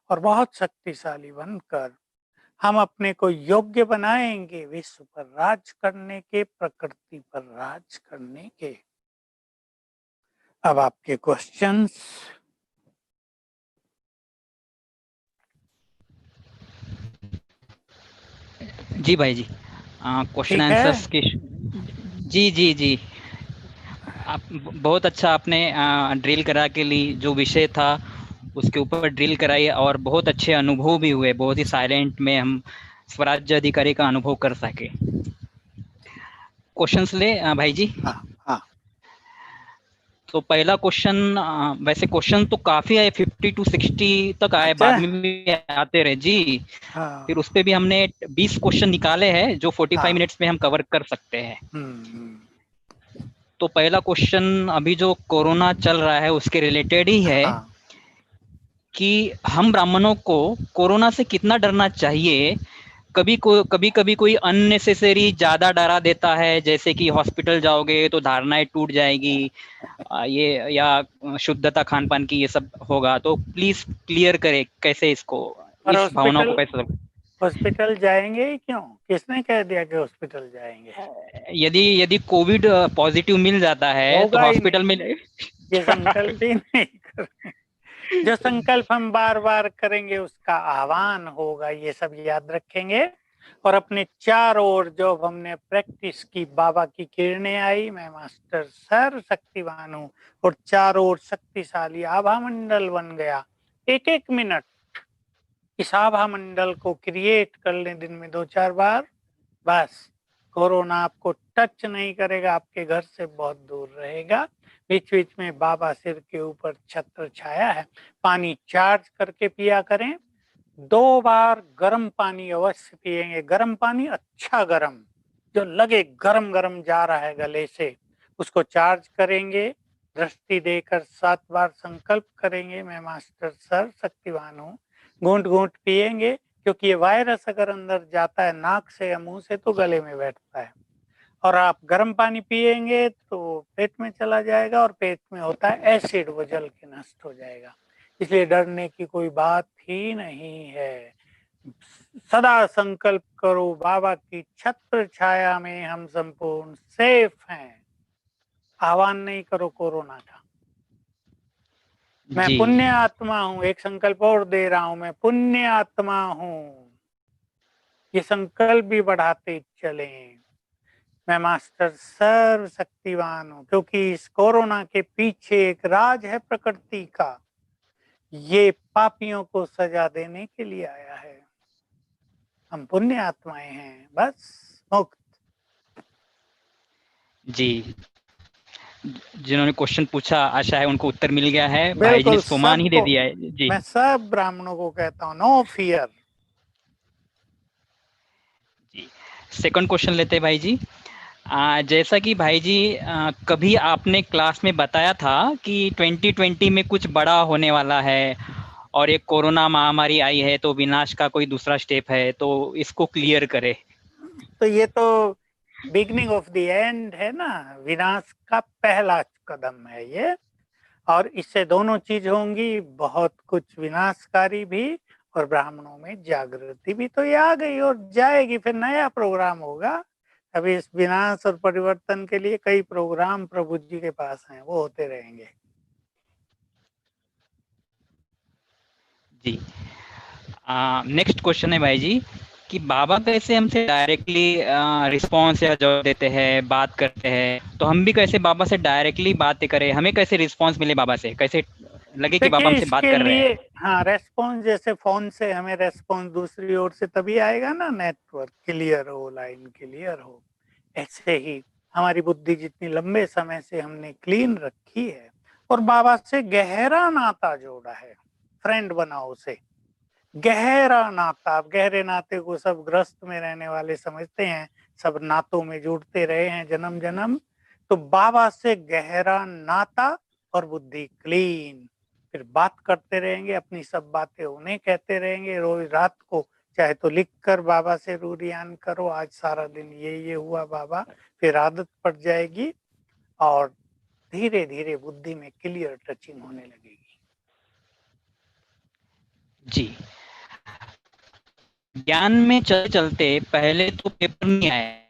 और बहुत शक्तिशाली बनकर हम अपने को योग्य बनाएंगे विश्व पर राज करने के, प्रकृति पर राज करने के। अब आपके क्वेश्चंस। जी भाई जी, क्वेश्चन ठीक है। आंसर्स की। जी जी जी। आप बहुत अच्छा आपने ड्रिल करा के ली, जो विषय था उसके ऊपर ड्रिल कराई, और बहुत अच्छे अनुभव भी हुए, बहुत ही साइलेंट में हम स्वराज्य अधिकारी का अनुभव कर सके। क्वेश्चंस ले भाई जी। हाँ हाँ। तो पहला क्वेश्चन, वैसे क्वेश्चन तो काफी है, 50 to 60 तक आए, अच्छा। बाद में भी आते रहे जी। फिर उस हाँ पे भी हमने 20 क्वेश्चन निकाले हैं जो 45 हाँ। मिनट्स में हम कवर कर सकते हैं। हम्म। तो पहला क्वेश्चन अभी जो कोरोना चल रहा है उसके रिलेटेड ही है, हाँ। कि हम ब्राह्मणों को कोरोना से कितना डरना चाहिए। कभी कभी कोई अननेसेसरी ज्यादा डरा देता है, जैसे कि हॉस्पिटल जाओगे तो धारणाएं टूट जाएगी, ये या शुद्धता खान पान की ये सब होगा। तो प्लीज क्लियर करें कैसे इसको, और इस भावना को हॉस्पिटल, कैसे। हॉस्पिटल जाएंगे ही क्यों? किसने कह दिया कि हॉस्पिटल जाएंगे? यदि यदि कोविड पॉजिटिव मिल जाता है तो होगा ही हॉस्पिटल नहीं, में ये संकल्प ही नहीं करें। जो संकल्प हम बार बार करेंगे उसका आह्वान होगा, ये सब याद रखेंगे। और अपने चारों ओर जो हमने प्रैक्टिस की, बाबा की किरणें आई, मैं मास्टर सर्व शक्तिवान हूँ, और चारों ओर शक्तिशाली आभा मंडल बन गया। एक एक मिनट इस आभा मंडल को क्रिएट कर लें दिन में 2-4 बार, बस कोरोना आपको टच नहीं करेगा, आपके घर से बहुत दूर रहेगा। बीच बीच में बाबा सिर के ऊपर छत्र छाया है, पानी चार्ज करके पिया करें। 2 बार गर्म पानी अवश्य पिएंगे, गर्म पानी अच्छा गर्म, जो लगे गरम गरम जा रहा है गले से, उसको चार्ज करेंगे। दृष्टि देकर 7 बार संकल्प करेंगे, मैं मास्टर सर्व शक्तिवान हूँ। घूंट घूंट पिएंगे, क्योंकि ये वायरस अगर अंदर जाता है नाक से या मुंह से तो गले में बैठता है। और आप गर्म पानी पिएंगे तो पेट में चला जाएगा, और पेट में होता है एसिड, वो जल के नष्ट हो जाएगा। इसलिए डरने की कोई बात ही नहीं है। सदा संकल्प करो, बाबा की छत्र छाया में हम संपूर्ण सेफ हैं। आह्वान नहीं करो कोरोना का। मैं जी पुण्य आत्मा हूं, एक संकल्प और दे रहा हूं, मैं पुण्य आत्मा हूं। ये संकल्प भी बढ़ाते चलें। मैं मास्टर सर्व शक्तिवान हूं, क्योंकि इस कोरोना के पीछे एक राज है प्रकृति का। ये पापियों को सजा देने के लिए आया है। हम पुण्य आत्माएं हैं, बस मुक्त। जी। जिन्होंने क्वेश्चन पूछा, आशा है उनको उत्तर मिल गया है। भाई जी ने बिल्कुल सोमान ही दे सबको, दिया है जी। मैं सब ब्राह्मणों को कहता हूँ, नो फियर। जी। सेकंड क्वेश्चन लेते हैं भाई जी। जैसा कि भाई जी कभी आपने क्लास में बताया था कि 2020 में कुछ बड़ा होने वाला है, और एक कोरोना महामारी आई है, तो विनाश का कोई दूसरा स्टेप है, तो इसको क्लियर करे। तो ये तो बिगनिंग ऑफ द एंड है ना, विनाश का पहला कदम है ये। और इससे दोनों चीज होंगी, बहुत कुछ विनाशकारी भी, और ब्राह्मणों में जागृति भी। तो ये आ गई और जाएगी, फिर नया प्रोग्राम होगा। अभी इस विनाश और परिवर्तन के लिए कई प्रोग्राम प्रभु जी के पास हैं, वो होते रहेंगे। जी। नेक्स्ट क्वेश्चन है भाई जी, कि बाबा कैसे हमसे डायरेक्टली रिस्पॉन्स या जवाब देते हैं, बात करते हैं, तो हम भी कैसे बाबा से डायरेक्टली बातें करें, हमें कैसे रिस्पॉन्स मिले बाबा से, कैसे लगे कि बाबा देखिए हमसे बात इसके कर रहे लिए, हैं। हाँ, रेस्पॉन्स जैसे फोन से हमें रेस्पॉन्स दूसरी ओर से तभी आएगा ना, नेटवर्क क्लियर हो, लाइन क्लियर हो। ऐसे ही हमारी बुद्धि जितनी लंबे समय से हमने क्लीन रखी है, और बाबा से गहरा नाता जोड़ा है, फ्रेंड बनाओ उसे, गहरा नाता। अब गहरे नाते को सब ग्रस्त में रहने वाले समझते हैं, सब नातों में जुड़ते रहे हैं जन्म जन्म। तो बाबा से गहरा नाता और बुद्धि क्लीन, फिर बात करते रहेंगे, अपनी सब बातें उन्हें कहते रहेंगे रोज रात को। चाहे तो लिख कर बाबा से रूरियान करो, आज सारा दिन ये हुआ बाबा, फिर आदत पड़ जाएगी, और धीरे धीरे बुद्धि में क्लियर टचिंग होने लगेगी। जी, ज्ञान में चलते चलते पहले तो पेपर नहीं आए,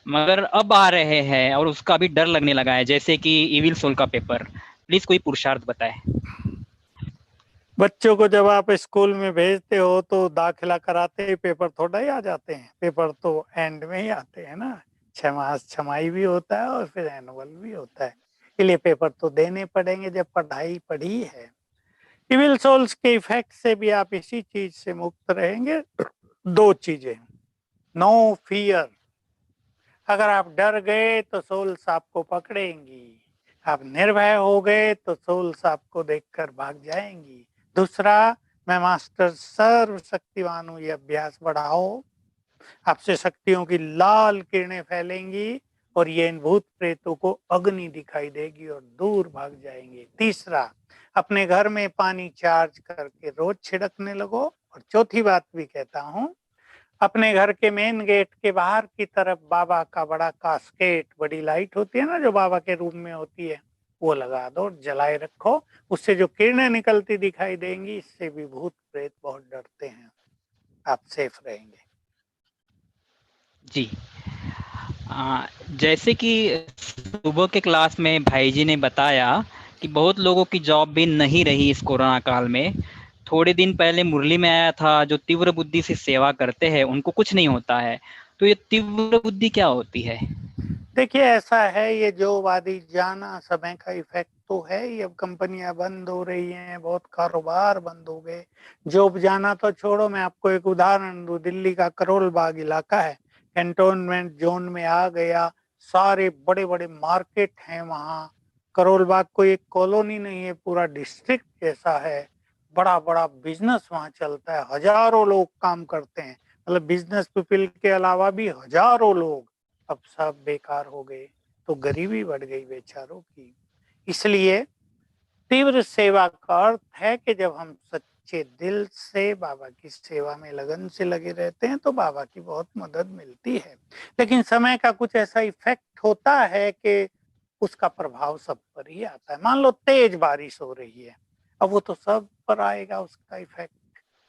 मगर अब आ रहे हैं और उसका भी डर लगने लगा है, जैसे कि इविल सोल का पेपर। प्लीज कोई पुरुषार्थ बताएं। बच्चों को जब आप स्कूल में भेजते हो तो दाखिला कराते ही पेपर थोड़ा ही आ जाते हैं, पेपर तो एंड में ही आते हैं ना। 6 मास छमाई भी होता है और फिर एनुअल भी होता है, इसलिए पेपर तो देने पड़ेंगे जब पढ़ाई पढ़ी है। इविल सोल्स के इफेक्ट से भी आप इसी चीज से मुक्त रहेंगे। दो चीजें, नो फियर, अगर आप डर गए तो सोल्स आपको पकड़ेंगी, आप निर्भय हो गए तो सोल्स आपको देखकर भाग जाएंगी। दूसरा, मैं मास्टर सर्व शक्तिवान हूं, ये अभ्यास बढ़ाओ, आपसे शक्तियों की लाल किरणें फैलेंगी और ये इन भूत प्रेतों को अग्नि दिखाई देगी और दूर भाग जाएंगे। तीसरा, अपने घर में पानी चार्ज करके रोज छिड़कने लगो। और चौथी बात भी कहता हूं, अपने घर के मेन गेट के बाहर की तरफ बाबा का बड़ा कास्केट, बड़ी लाइट होती है ना जो बाबा के रूम में होती है, वो लगा दो, जलाए रखो। उससे जो किरणें निकलती दिखाई देंगी, इससे भी भूत प्रेत बहुत डरते हैं, आप सेफ रहेंगे। जी, आ, जैसे कि सुबह के क्लास में भाई जी ने बताया कि बहुत लोगों की जॉब भी नहीं रही इस कोरोना काल में। थोड़े दिन पहले मुरली में आया था, जो तीव्र बुद्धि से सेवा करते हैं उनको कुछ नहीं होता है। तो ये तीव्र बुद्धि क्या होती है? देखिए ऐसा है, ये जो वादी जाना समय का इफेक्ट तो है ही। अब कंपनियां बंद हो रही हैं, बहुत कारोबार बंद हो गए। जॉब जाना तो छोड़ो, मैं आपको एक उदाहरण दूं, दिल्ली का करोल बाग इलाका है, कैंटोनमेंट जोन में आ गया। सारे बड़े बड़े मार्केट हैं वहाँ। करोल बाग कोई एक कॉलोनी नहीं है, पूरा डिस्ट्रिक्ट जैसा है। बड़ा बड़ा बिजनेस वहाँ चलता है, हजारों लोग काम करते हैं, मतलब बिजनेस पीपल के अलावा भी हजारों लोग। अब सब बेकार हो गए तो गरीबी बढ़ गई बेचारों की। इसलिए तीव्र सेवा का अर्थ है कि जब हम सच्चे दिल से बाबा की सेवा में लगन से लगे रहते हैं तो बाबा की बहुत मदद मिलती है। लेकिन समय का कुछ ऐसा इफेक्ट होता है कि उसका प्रभाव सब पर ही आता है। मान लो तेज बारिश हो रही है, अब वो तो सब पर आएगा, उसका इफेक्ट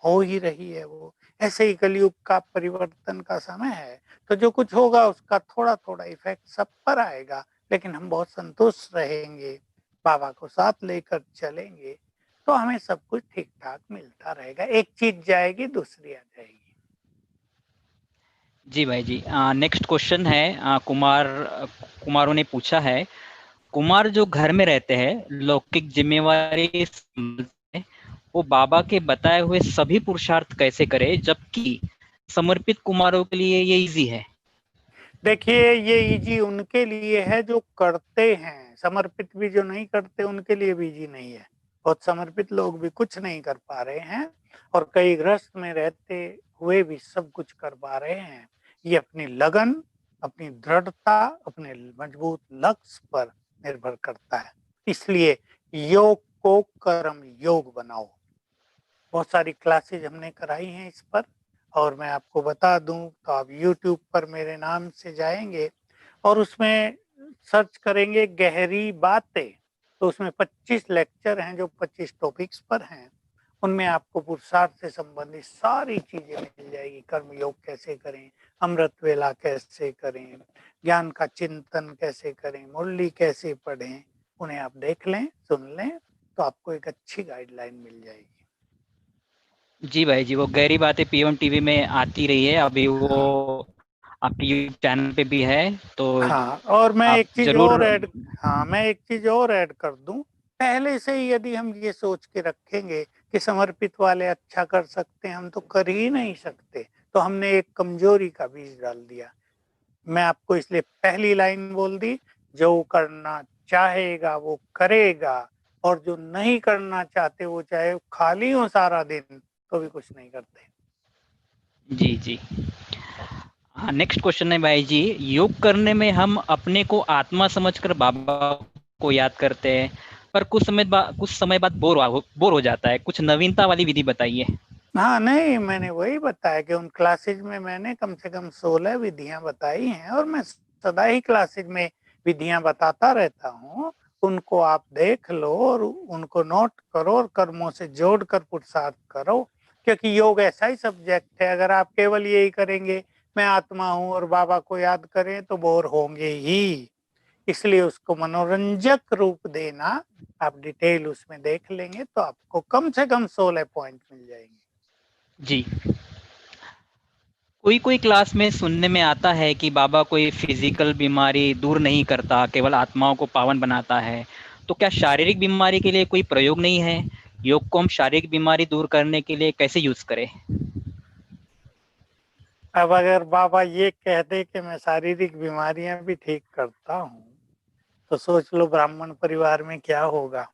हो ही रही है वो। ऐसे ही कलयुग का परिवर्तन का समय है, तो जो कुछ होगा उसका थोड़ा थोड़ा इफेक्ट सब पर आएगा, लेकिन हम बहुत संतुष्ट रहेंगे, बाबा को साथ लेकर चलेंगे तो हमें सब कुछ ठीक ठाक मिलता रहेगा। एक चीज जाएगी दूसरी आ जाएगी। जी भाई जी, नेक्स्ट क्वेश्चन है। कुमारों ने पूछा है, कुमार जो घर में रहते हैं, लौकिक जिम्मेवारी संभालते हैं, वो बाबा के बताए हुए सभी पुरुषार्थ कैसे करे, जबकि समर्पित कुमारों के लिए ये इजी है? देखिए ये इजी उनके लिए है जो करते हैं, समर्पित भी जो नहीं करते उनके लिए भी इजी नहीं है। बहुत समर्पित लोग भी कुछ नहीं कर पा रहे हैं और कई ग्रस्त में रहते हुए भी सब कुछ कर पा रहे हैं। ये अपनी लगन, अपनी दृढ़ता, अपने मजबूत लक्ष्य पर निर्भर करता है। इसलिए योग को कर्म योग बनाओ। बहुत सारी क्लासेज हमने कराई हैं इस पर, और मैं आपको बता दूं तो आप YouTube पर मेरे नाम से जाएंगे और उसमें सर्च करेंगे गहरी बातें, तो उसमें 25 लेक्चर हैं जो 25 टॉपिक्स पर हैं। उनमें आपको पुरुषार्थ से संबंधित सारी चीजें मिल जाएगी। कर्म योग कैसे करें, अमृत वेला कैसे करें, ज्ञान का चिंतन कैसे करें, मुरली कैसे पढ़ें, उन्हें आप देख लें, सुन लें, तो आपको एक अच्छी गाइडलाइन मिल जाएगी। जी भाई जी, वो गहरी बातें पीएम टीवी में आती रही है, अभी वो हाँ आपके यूट्यूब चैनल पे भी है, तो हाँ, और मैं आप एक चीज जरूर। और ऐड हाँ मैं एक चीज और ऐड कर दूं। पहले से ही यदि हम ये सोच के रखेंगे कि समर्पित वाले अच्छा कर सकते हैं, हम तो कर ही नहीं सकते, तो हमने एक कमजोरी का बीज डाल दिया। मैं आपको इसलिए पहली लाइन बोल दी, जो करना चाहेगा वो करेगा, और जो नहीं करना चाहते वो चाहे खाली हो सारा दिन तो भी कुछ नहीं करते। जी जी, हाँ, नेक्स्ट क्वेश्चन है भाई जी, योग करने में हम अपने को आत्मा समझकर बाबा को याद करते हैं, पर कुछ समय बाद बोर हो जाता है। कुछ नवीनता वाली विधि बताइए। हाँ नहीं, मैंने वही बताया कि उन क्लासेज में मैंने कम से कम 16 विधियां बताई हैं, और मैं सदा ही क्लासेज में विधियां बताता रहता हूँ। उनको आप देख लो और उनको नोट करो और कर्मों से जोड़कर पुरुषार्थ करो। क्योंकि योग ऐसा ही सब्जेक्ट है, अगर आप केवल यही करेंगे मैं आत्मा हूं और बाबा को याद करें तो बोर होंगे ही। इसलिए उसको मनोरंजक रूप देना, आप डिटेल उसमें देख लेंगे तो आपको कम से कम 16 पॉइंट मिल जाएंगे। जी। कोई कोई क्लास में सुनने में आता है कि बाबा कोई फिजिकल बीमारी दूर नहीं करता, केवल आत्माओं को पावन बनाता है। तो क्या शारीरिक बीमारी के लिए कोई प्रयोग नहीं है? योग को हम शारीरिक बीमारी दूर करने के लिए कैसे यूज करें? अब अगर बाबा ये कह दे कि मैं शारीरिक बीमारियां भी ठीक करता हूँ, तो सोच लो ब्राह्मण परिवार में क्या होगा।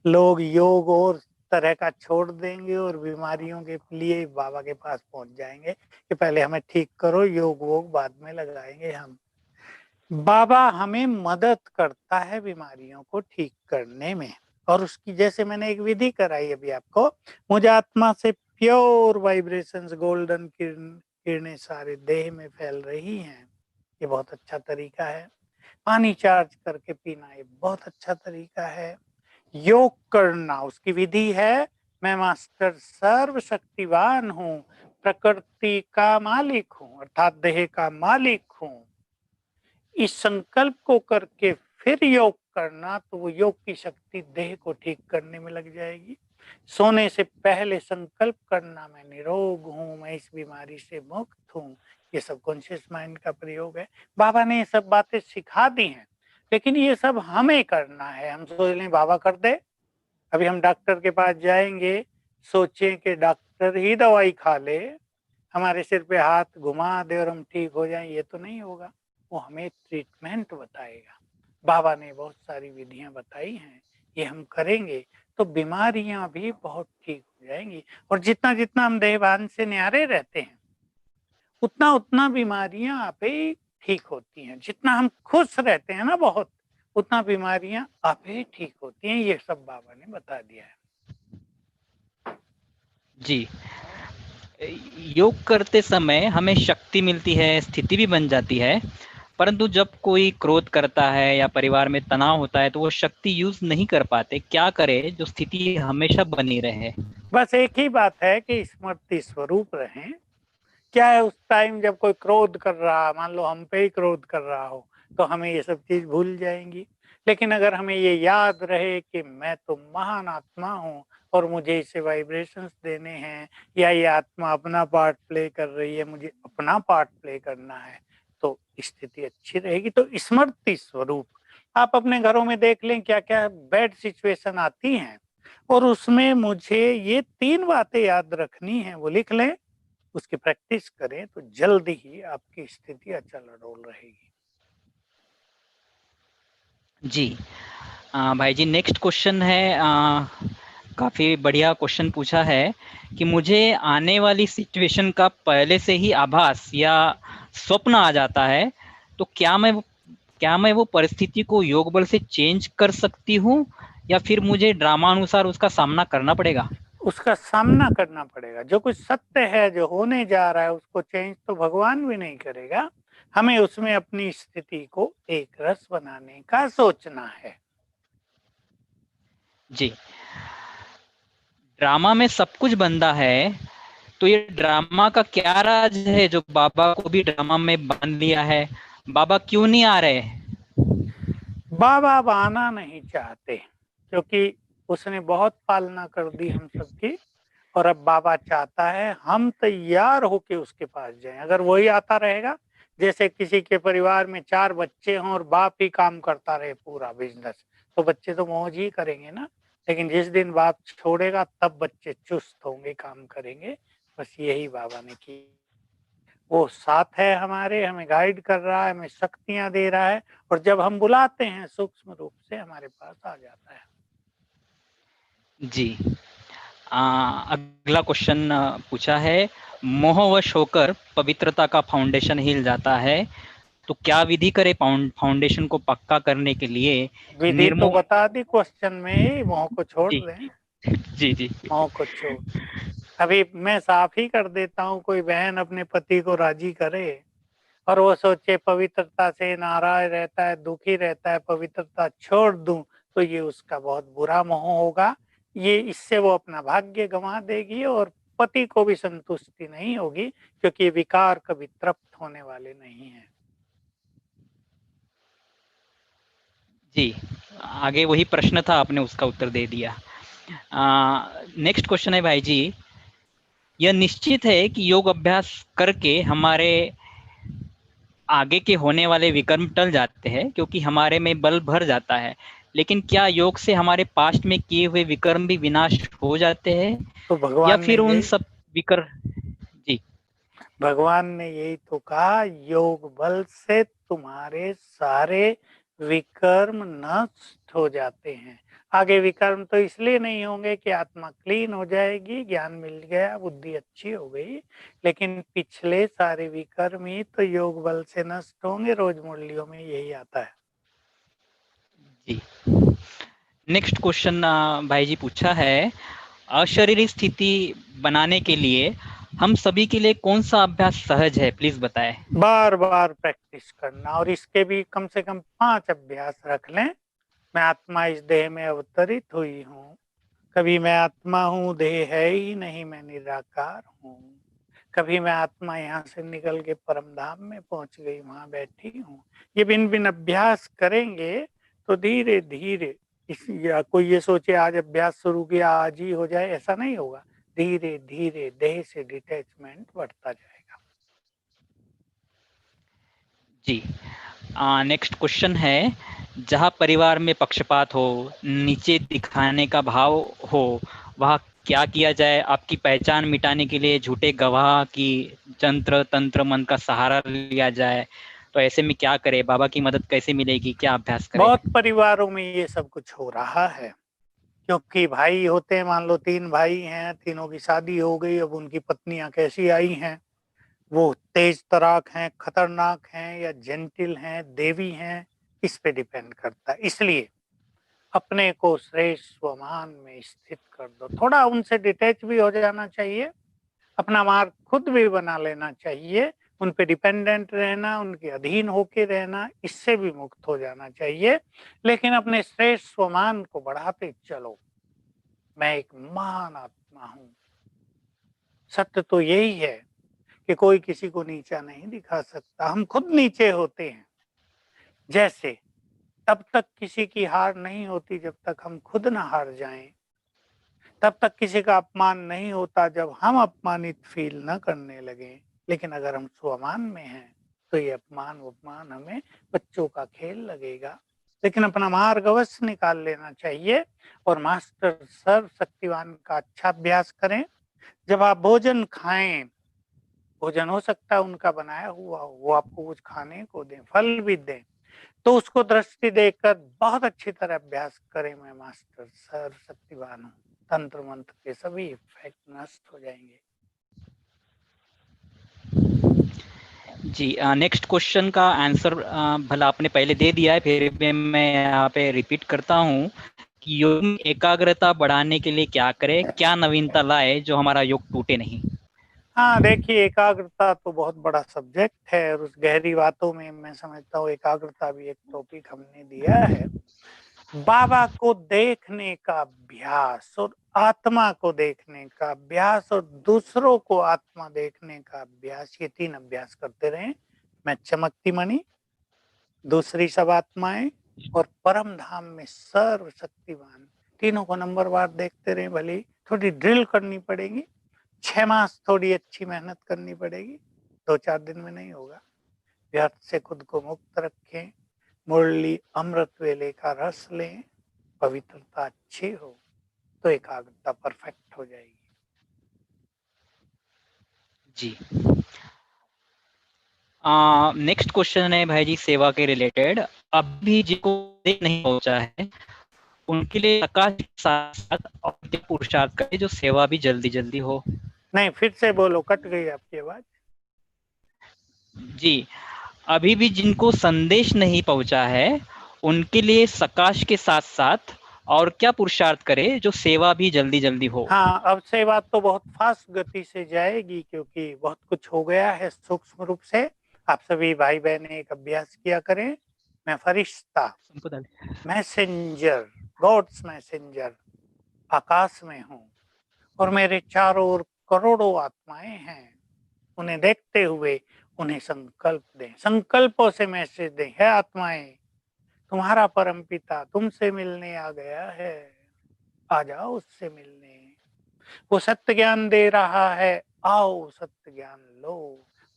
लोग योग और तरह का छोड़ देंगे और बीमारियों के लिए बाबा के पास पहुंच जाएंगे कि पहले हमें ठीक करो, योग वोग बाद में लगाएंगे हम। बाबा हमें मदद करता है बीमारियों को ठीक करने में, और उसकी जैसे मैंने एक विधि कराई अभी आपको, मुझे आत्मा से प्योर वाइब्रेशंस, गोल्डन किरणें सारे देह में फैल रही हैं, ये बहुत अच्छा तरीका है। पानी चार्ज करके पीना ये बहुत अच्छा तरीका है। योग करना उसकी विधि है, मैं मास्टर सर्वशक्तिवान हूँ, प्रकृति का मालिक हूँ अर्थात देह का मालिक हूँ। इस संकल्प को करके फिर योग करना तो वो योग की शक्ति देह को ठीक करने में लग जाएगी। सोने से पहले संकल्प करना, मैं निरोग हूँ, मैं इस बीमारी से मुक्त हूँ, ये सब कॉन्शियस माइंड का प्रयोग है। बाबा ने ये सब बातें सिखा दी हैं, लेकिन ये सब हमें करना है। हम सोच लें बाबा कर दे, अभी हम डॉक्टर के पास जाएंगे, सोचें कि डॉक्टर ही दवाई खा ले, हमारे सिर पे हाथ घुमा दे और हम ठीक हो जाएं, ये तो नहीं होगा। वो हमें ट्रीटमेंट बताएगा। बाबा ने बहुत सारी विधियां बताई हैं, ये हम करेंगे तो बीमारियां भी बहुत ठीक हो जाएंगी। और जितना जितना हम देहभान से न्यारे रहते हैं, उतना उतना बीमारियां आपे ठीक होती हैं। जितना हम खुश रहते हैं ना बहुत, उतना बीमारियां आपे ठीक होती हैं। ये सब बाबा ने बता दिया है। जी। योग करते समय हमें शक्ति मिलती है, स्थिति भी बन जाती है, परंतु जब कोई क्रोध करता है या परिवार में तनाव होता है तो वो शक्ति यूज नहीं कर पाते। क्या करें जो स्थिति हमेशा बनी रहे? बस एक ही बात है कि स्मृति स्वरूप रहें। क्या है, उस टाइम जब कोई क्रोध कर रहा, मान लो हम पे ही क्रोध कर रहा हो, तो हमें ये सब चीज भूल जाएंगी। लेकिन अगर हमें ये याद रहे कि मैं तो महान आत्मा हूँ और मुझे इसे वाइब्रेशंस देने हैं, या ये आत्मा अपना पार्ट प्ले कर रही है, मुझे अपना पार्ट प्ले करना है, तो स्थिति अच्छी रहेगी। तो स्मृति स्वरूप आप अपने घरों में देख लें क्या क्या बैड सिचुएशन आती हैं, और उसमें मुझे ये 3 बातें याद रखनी है, वो लिख लें, उसकी प्रैक्टिस करें तो जल्द ही आपकी स्थिति अचल अडोल रहेगी। जी। भाई जी, नेक्स्ट क्वेश्चन है। काफी बढ़िया क्वेश्चन पूछा है कि मुझे आने वाली सिचुएशन का पहले से ही आभास या स्वप्न आ जाता है, तो क्या मैं वो परिस्थिति को योग बल से चेंज कर सकती हूँ, या फिर मुझे ड्रामा अनुसार उसका सामना करना पड़ेगा? उसका सामना करना पड़ेगा। जो कुछ सत्य है, जो होने जा रहा है, उसको चेंज तो भगवान भी नहीं करेगा। हमें उसमें अपनी स्थिति को एक रस बनाने का सोचना है। जी। ड्रामा में सब कुछ बंदा है, तो ये ड्रामा का क्या राज है जो बाबा को भी ड्रामा में बांध लिया है? बाबा क्यों नहीं आ रहे? बाबा अब आना नहीं चाहते, क्योंकि उसने बहुत पालना कर दी हम सबकी, और अब बाबा चाहता है हम तैयार होके उसके पास जाएं। अगर वही आता रहेगा, जैसे किसी के परिवार में 4 बच्चे हों और बाप ही काम करता रहे पूरा बिजनेस, तो बच्चे तो मौज ही करेंगे ना। लेकिन जिस दिन बाप छोड़ेगा तब बच्चे चुस्त होंगे, काम करेंगे। बस यही बाबा ने की। वो साथ है हमारे, हमें गाइड कर रहा है, हमें शक्तियां दे रहा है, और जब हम बुलाते हैं सूक्ष्म रूप से हमारे पास आ जाता है। जी। अगला क्वेश्चन पूछा है, मोहवश होकर पवित्रता का फाउंडेशन हिल जाता है, तो क्या विधि करे फाउंडेशन को पक्का करने के लिए? विधि तो निर्मोह। बता दी क्वेश्चन में ही, मोह को छोड़ जी दें। जी जी। मोह को छोड़, अभी मैं साफ ही कर देता हूँ। कोई बहन अपने पति को राजी करे और वो सोचे पवित्रता से नाराज रहता है, दुखी रहता है, पवित्रता छोड़ दूं, तो ये उसका बहुत बुरा मोह होगा। ये इससे वो अपना भाग्य गंवा देगी और पति को भी संतुष्टि नहीं होगी, क्योंकि ये विकार कभी तृप्त होने वाले नहीं हैं। जी, आगे वही प्रश्न था, आपने उसका उत्तर दे दिया। नेक्स्ट क्वेश्चन है भाई जी, यह निश्चित है कि योग अभ्यास करके हमारे आगे के होने वाले विकर्म टल जाते हैं, क्योंकि हमारे में बल भर जाता है, लेकिन क्या योग से हमारे पास्ट में किए हुए विकर्म भी विनाश हो जाते हैं, तो या भगवान ने फिर उन यही सब विकर जी भगवान ने यही तो कहा, योग बल से तुम्हारे सारे विकर्म नष्ट हो जाते हैं। आगे विकर्म तो इसलिए नहीं होंगे कि आत्मा क्लीन हो जाएगी, ज्ञान मिल गया, बुद्धि अच्छी हो गई, लेकिन पिछले सारे विकर्म ही तो योग बल से नष्ट होंगे। रोज मुरलियों में यही आता है। जी नेक्स्ट क्वेश्चन भाई जी पूछा है, अशरीरी स्थिति बनाने के लिए हम सभी के लिए कौन सा अभ्यास सहज है, प्लीज बताएं। बार बार प्रैक्टिस करना, और इसके भी कम से कम 5 अभ्यास रख लें। मैं आत्मा इस देह में अवतरित हुई हूँ, कभी मैं आत्मा हूँ, देह है ही नहीं, मैं निराकार हूँ। कभी मैं आत्मा यहाँ से निकल के परम धाम में पहुंच गई, वहां बैठी हूँ। ये भिन्न भिन्न अभ्यास करेंगे तो धीरे धीरे या कोई ये सोचे आज अभ्यास शुरू किया आज ही हो जाए, ऐसा नहीं होगा। धीरे धीरे देह से डिटैचमेंट बढ़ता जाएगा। जी नेक्स्ट क्वेश्चन है, जहाँ परिवार में पक्षपात हो, नीचे दिखाने का भाव हो, वहाँ क्या किया जाए? आपकी पहचान मिटाने के लिए झूठे गवाह की जंत्र तंत्र मन का सहारा लिया जाए, तो ऐसे में क्या करे? बाबा की मदद कैसे मिलेगी? क्या अभ्यास करे? बहुत परिवारों में ये सब कुछ हो रहा है, क्योंकि भाई होते हैं, मान लो 3 भाई हैं, तीनों की शादी हो गई, अब उनकी पत्नियां कैसी आई हैं, वो तेज तराक हैं, खतरनाक हैं, या जेंटिल हैं, देवी हैं, इस पे डिपेंड करता है। इसलिए अपने को श्रेष्ठ स्वमान में स्थित कर दो। थोड़ा उनसे डिटैच भी हो जाना चाहिए, अपना मार्ग खुद भी बना लेना चाहिए। उन पे डिपेंडेंट रहना, उनके अधीन होके रहना, इससे भी मुक्त हो जाना चाहिए। लेकिन अपने श्रेष्ठ स्वमान को बढ़ाते चलो। मैं एक महान आत्मा हूं। सत्य तो यही है कि कोई किसी को नीचा नहीं दिखा सकता, हम खुद नीचे होते हैं। जैसे तब तक किसी की हार नहीं होती जब तक हम खुद ना हार जाएं, तब तक किसी का अपमान नहीं होता जब हम अपमानित फील न करने लगे। लेकिन अगर हम स्वमान में हैं तो ये अपमान उपमान हमें बच्चों का खेल लगेगा। लेकिन अपना मार्ग अवश्य निकाल लेना चाहिए, और मास्टर सर्व शक्तिवान का अच्छा अभ्यास करें। जब आप भोजन खाएं, भोजन हो सकता है उनका बनाया हुआ हो, वो आपको कुछ खाने को दें, फल भी दें, तो उसको दृष्टि देकर बहुत अच्छी तरह अभ्यास करें, मैं मास्टर सर्वशक्तिवान हूँ। तंत्र मंत्र के सभी इफेक्ट नष्ट हो जाएंगे। जी नेक्स्ट क्वेश्चन का आंसर भला आपने पहले दे दिया है, फिर भी मैं यहाँ पे रिपीट करता हूँ कि योग में एकाग्रता बढ़ाने के लिए क्या करें, क्या नवीनता लाए जो हमारा योग टूटे नहीं? हाँ देखिए, एकाग्रता तो बहुत बड़ा सब्जेक्ट है, और उस गहरी बातों में मैं समझता हूँ एकाग्रता भी एक टॉपिक हमने दिया है। बाबा को देखने का अभ्यास, और आत्मा को देखने का अभ्यास, और दूसरों को आत्मा देखने का अभ्यास, ये 3 अभ्यास करते रहें। मैं चमकती मणि, दूसरी सब आत्माएं, और परम धाम में सर्वशक्तिवान, तीनों को नंबर वार देखते रहें। भले थोड़ी ड्रिल करनी पड़ेगी, 6 मास थोड़ी अच्छी मेहनत करनी पड़ेगी, 2-4 दिन में नहीं होगा। व्यर्थ से खुद को मुक्त रखें, मुरली अमृत वेले का रस लें, पवित्रता अच्छी हो तो एकाग्रता परफेक्ट हो जाएगी। जी नेक्स्ट क्वेश्चन है भाई जी, सेवा के रिलेटेड। अभी जिनको नहीं पहुंचा है उनके लिए आकाश के साथ साथ और क्या पुरुषार्थ करे जो सेवा भी जल्दी जल्दी हो? नहीं, फिर से बोलो, कट गई आपकी आवाज। जी अभी भी जिनको संदेश नहीं पहुंचा है उनके लिए सकाश के साथ साथ और क्या पुरुषार्थ करे जो सेवा भी जल्दी जल्दी हो? हाँ, अब सेवा तो बहुत फास्ट गति से जाएगी, क्योंकि बहुत कुछ हो गया है सूक्ष्म रूप से। आप सभी भाई बहन एक अभ्यास किया करें। मैं फरिश्ता, मैसेंजर, गॉड्स मैसेंजर आकाश में हूँ, और मेरे चारों ओर करोड़ों आत्माएं हैं, उन्हें देखते हुए उन्हें संकल्प दें, संकल्पों से मैसेज दें, है आत्माएं, तुम्हारा परमपिता तुमसे मिलने आ गया है, आ जाओ उससे मिलने। वो सत्य ज्ञान दे रहा है, आओ सत्य ज्ञान लो।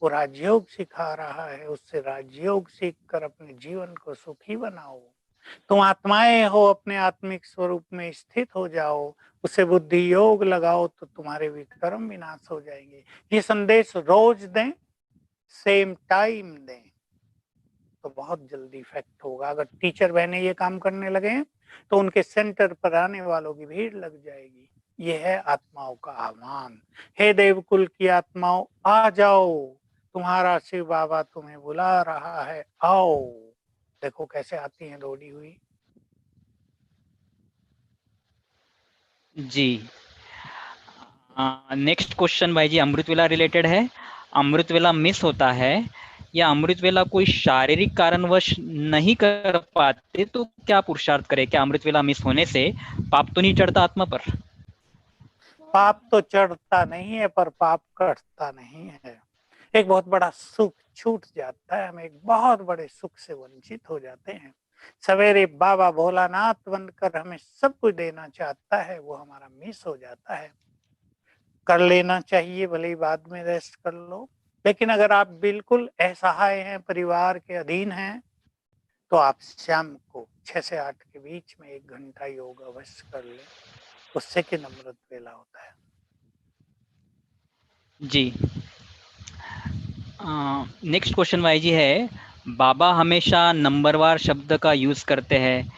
वो राजयोग सिखा रहा है, उससे राजयोग सीख कर अपने जीवन को सुखी बनाओ। तुम आत्माएं हो, अपने आत्मिक स्वरूप में स्थित हो जाओ, उसे बुद्धि योग लगाओ तो तुम्हारे विक्रम विनाश हो जाएंगे। ये संदेश रोज दें, सेम टाइम दें, तो बहुत जल्दी इफेक्ट होगा। अगर टीचर बहने ये काम करने लगे तो उनके सेंटर पर आने वालों की भीड़ लग जाएगी। ये है आत्माओं का आह्वान। हे देवकुल की आत्माओं, आ जाओ, तुम्हारा शिव बाबा तुम्हें बुला रहा है, आओ। देखो कैसे आती हैं दौड़ी हुई। जी। नेक्स्ट क्वेश्चन भाई जी अमृतवेला रिलेटेड है। अमृतवेला मिस होता है या अमृतवेला कोई शारीरिक कारणवश नहीं कर पाते तो क्या पुरुषार्थ करे? क्या अमृतवेला मिस होने से पाप तो नहीं चढ़ता आत्मा पर? पाप तो चढ़ता नहीं है, पर पाप कटता नहीं है। एक बहुत बड़ा सुख छूट जाता है, हम एक बहुत बड़े सुख से वंचित हो जाते हैं। सवेरे बाबा भोलानाथ बनकर हमें सब कुछ देना चाहता है, वो हमारा मिस हो जाता है। कर लेना चाहिए, भले ही बाद में रेस्ट कर लो, लेकिन अगर आप बिल्कुल असहाय हैं, परिवार के अधीन हैं, तो आप शाम को 6 से 8 के बीच में 1 घंटा योग अवश्य कर लें, उससे कि अमृत वेला होता है। जी। नेक्स्ट क्वेश्चन भाई जी है, बाबा हमेशा नंबरवार शब्द का यूज करते हैं,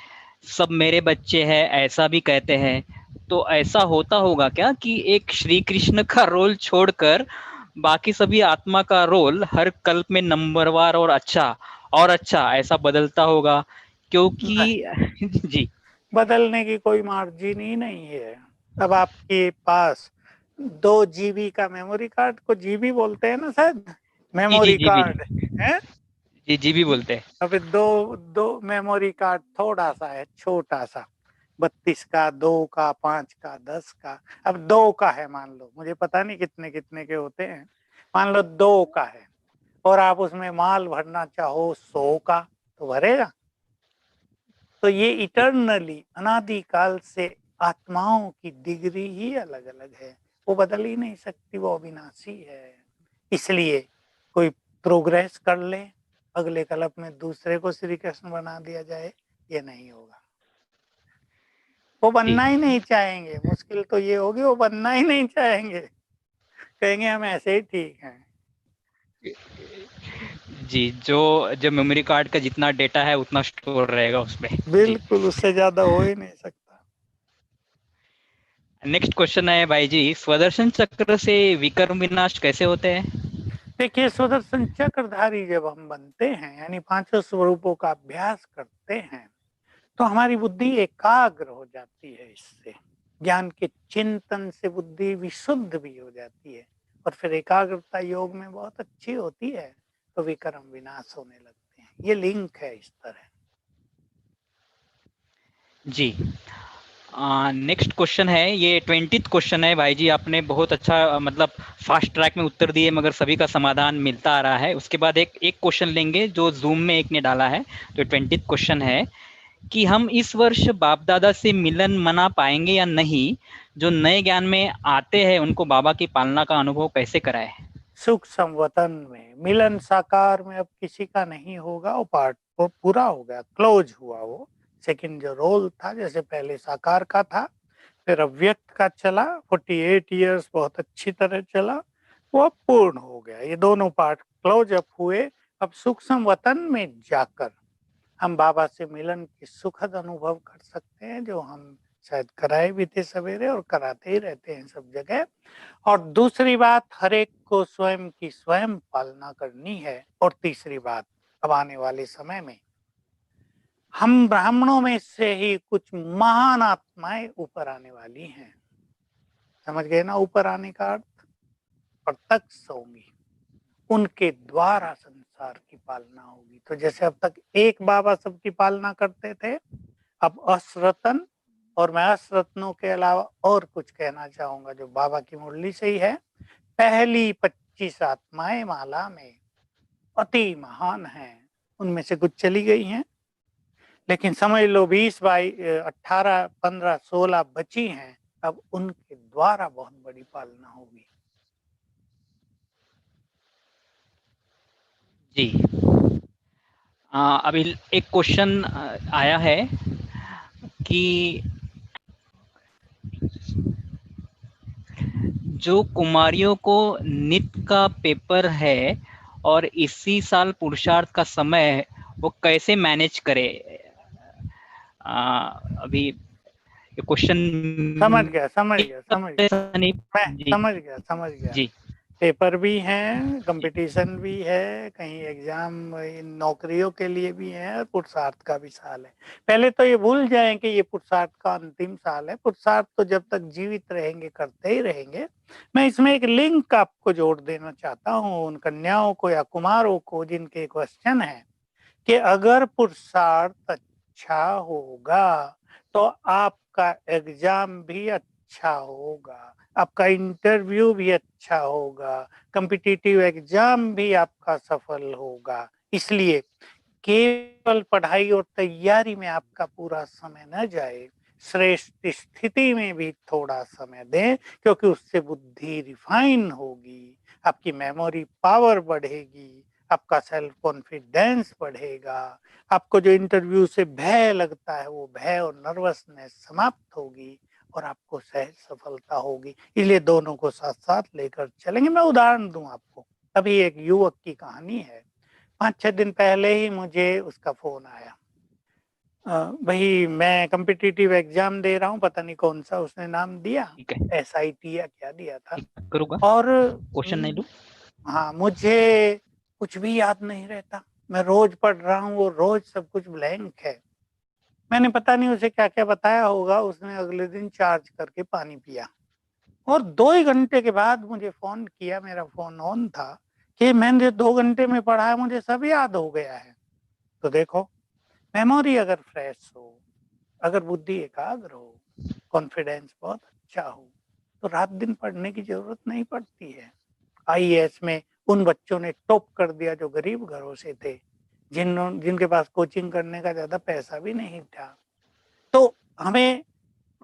सब मेरे बच्चे हैं ऐसा भी कहते हैं, तो ऐसा होता होगा क्या कि एक श्री कृष्ण का रोल छोड़कर बाकी सभी आत्मा का रोल हर कल्प में नंबरवार और अच्छा ऐसा बदलता होगा? क्योंकि जी बदलने की कोई मार्जिन ही नहीं है। अब आपके पास 2 जीबी का मेमोरी कार्ड को जीबी बोलते हैं ना शायद, जी जी मेमोरी जी भी कार्ड है। जी जी भी बोलते हैं। अब दो दो मेमोरी कार्ड थोड़ा सा है, छोटा सा, 32 का, 2 का, 5 का, 10 का। अब 2 का है मान लो, मुझे पता नहीं कितने कितने के होते हैं, मान लो 2 का है, और आप उसमें माल भरना चाहो 100 का, तो भरेगा? तो ये इटर्नली अनादिकाल से आत्माओं की डिग्री ही अलग अलग है, वो बदल ही नहीं सकती, वो अविनाशी है। इसलिए कोई प्रोग्रेस कर ले, अगले कल्प में दूसरे को श्री कृष्ण बना दिया जाए, ये नहीं होगा। वो जी बनना ही नहीं चाहेंगे, मुश्किल तो ये होगी, वो बनना ही नहीं चाहेंगे, कहेंगे हम ऐसे ही ठीक हैं। जी, जो जो मेमोरी कार्ड का जितना डेटा है उतना स्टोर रहेगा उसमें। जी। बिल्कुल, उससे ज्यादा हो ही नहीं सकता। नेक्स्ट क्वेश्चन है भाई जी, स्वदर्शन चक्र से विकर्म विनाश कैसे होते हैं? देखिए, सुदर्शन चक्रधारी जब हम बनते हैं, यानी 5 स्वरूपों का अभ्यास करते हैं, तो हमारी बुद्धि एकाग्र हो जाती है। इससे ज्ञान के चिंतन से बुद्धि विशुद्ध भी हो जाती है, और फिर एकाग्रता योग में बहुत अच्छी होती है, तो विक्रम विनाश होने लगते हैं। ये लिंक है इस तरह। जी। नेक्स्ट क्वेश्चन है, ये 20th क्वेश्चन है भाई जी, आपने बहुत अच्छा मतलब फास्ट ट्रैक में उत्तर दिए मगर सभी का समाधान मिलता आ रहा है। उसके बाद एक एक क्वेश्चन लेंगे जो जूम में एक ने डाला है। तो 20th क्वेश्चन है कि हम इस वर्ष बाप दादा से मिलन मना पाएंगे या नहीं? जो नए ज्ञान में आते हैं उनको बाबा की पालना का अनुभव कैसे कराए? सुख संवतन में मिलन साकार में अब किसी का नहीं होगा, वो पार्ट वो पूरा हो गया, क्लोज हुआ वो। सेकंड जो रोल था, जैसे पहले साकार का था, फिर अव्यक्त का चला, 48 ईयर्स बहुत अच्छी तरह चला, वो अब पूर्ण हो गया। ये दोनों पार्ट क्लोज अप हुए। अब सूक्ष्म वतन में जाकर हम बाबा से मिलन की सुखद अनुभव कर सकते हैं, जो हम शायद कराए भी थे सवेरे और कराते ही रहते हैं सब जगह। और दूसरी बात, हर एक को स्वयं की स्वयं पालना करनी है। और तीसरी बात, अब आने वाले समय में हम ब्राह्मणों में से ही कुछ महान आत्माएं ऊपर आने वाली हैं। समझ गए ना ऊपर आने का अर्थ? प्रत्यक्ष होंगी, उनके द्वारा संसार की पालना होगी। तो जैसे अब तक एक बाबा सबकी पालना करते थे, अब असरतन और मैं अष्टरत्नों के अलावा और कुछ कहना चाहूंगा जो बाबा की मुरली से ही है। पहली 25 आत्माएं माला में अति महान हैं, उनमें से कुछ चली गई हैं, लेकिन समझ लो 20 बाई 18 15 16 बची हैं। अब उनके द्वारा बहुत बड़ी पालना होगी। जी। अभी एक क्वेश्चन आया है कि जो कुमारियों को नित्य का पेपर है और इसी साल पुरुषार्थ का समय है, वो कैसे मैनेज करे? अभी ये क्वेश्चन समझ गया समझ गया समझ गया, मैं जी समझ गया। जी पेपर भी हैं, जी कंपटीशन भी है, कहीं एग्जाम नौकरियों के लिए भी है, और पुरुषार्थ का भी साल है। पहले तो ये भूल जाएं कि ये पुरुषार्थ का अंतिम साल है। पुरुषार्थ तो जब तक जीवित रहेंगे करते ही रहेंगे। मैं इसमें एक लिंक आपको जोड़ देना चाहता हूँ उन कन्याओं को या कुमारों को जिनके क्वेश्चन है कि अगर पुरुषार्थ अच्छा होगा तो आपका एग्जाम भी अच्छा होगा, आपका इंटरव्यू भी अच्छा होगा, कॉम्पिटिटिव एग्जाम भी आपका सफल होगा। इसलिए केवल पढ़ाई और तैयारी में आपका पूरा समय न जाए, श्रेष्ठ स्थिति में भी थोड़ा समय दें, क्योंकि उससे बुद्धि रिफाइन होगी, आपकी मेमोरी पावर बढ़ेगी, आपका सेल्फ कॉन्फिडेंस बढ़ेगा, आपको जो इंटरव्यू से भय लगता है वो भय और नर्वसनेस समाप्त होगी और आपको सहज सफलता होगी। इसलिए दोनों को साथ साथ लेकर चलेंगे। मैं उदाहरण दूं आपको, अभी एक युवक की कहानी है। 5-6 दिन पहले ही मुझे उसका फोन आया। भाई मैं कॉम्पिटिटिव एग्जाम दे रहा हूँ, पता नहीं कौन सा उसने नाम दिया, ठीक है, SIT या क्या दिया था। करूँगा, और क्वेश्चन नहीं लूँ? हाँ, मुझे कुछ भी याद नहीं रहता। मैं रोज पढ़ रहा हूँ, वो रोज सब कुछ ब्लैंक है। मैंने पता नहीं उसे क्या क्या बताया होगा, उसने अगले दिन चार्ज करके पानी पिया और 2 ही घंटे के बाद मुझे फोन किया, मेरा फोन ऑन था, कि मैंने 2 घंटे में पढ़ा है, मुझे सब याद हो गया है। तो देखो, मेमोरी अगर फ्रेश हो, अगर बुद्धि एकाग्र हो, कॉन्फिडेंस बहुत अच्छा हो, तो रात दिन पढ़ने की जरूरत नहीं पड़ती है। IAS में उन बच्चों ने टॉप कर दिया जो गरीब घरों से थे, जिनके पास कोचिंग करने का ज्यादा पैसा भी नहीं था। तो हमें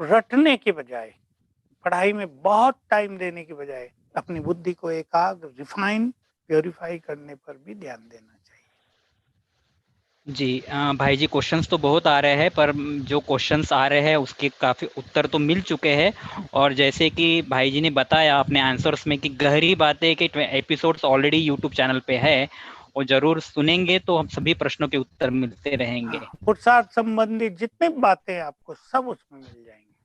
रटने के बजाय, पढ़ाई में बहुत टाइम देने के बजाय, अपनी बुद्धि को एकाग्र, रिफाइन, प्योरीफाई करने पर भी ध्यान देना चाहिए। जी भाई जी, क्वेश्चंस तो बहुत आ रहे हैं, पर जो क्वेश्चंस आ रहे हैं उसके काफ़ी उत्तर तो मिल चुके हैं। और जैसे कि भाई जी ने बताया अपने आंसर्स में कि गहरी बातें कि एपिसोड्स ऑलरेडी यूट्यूब चैनल पे है, और ज़रूर सुनेंगे तो हम सभी प्रश्नों के उत्तर मिलते रहेंगे। हाँ, पुरुषार्थ संबंधी जितनी बातें आपको सब उसमें मिल जाएंगी।